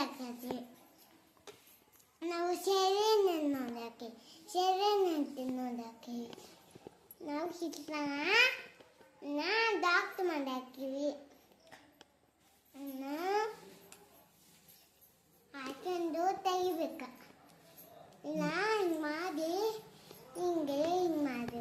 ಮಾಡಕ್ಕೆ ನಾವು ಸೆರೆನ ನೋಡಕ್ಕೆ ಸೆರೆನಂತೆ ನೋಡಕ್ಕೆ ನಾವು ಚಿತ್ರನ ಡಾಕ್ಟರ್ ಮಾಡಾಕಿವಿ ಹಾಕೊಂಡು ತೆಗಿಬೇಕ ಇಲ್ಲ ಹಿಂಗೆ ಮಾಡಿ ಹಿಂಗೆ ಹಿಂಗೆ ಮಾಡಿ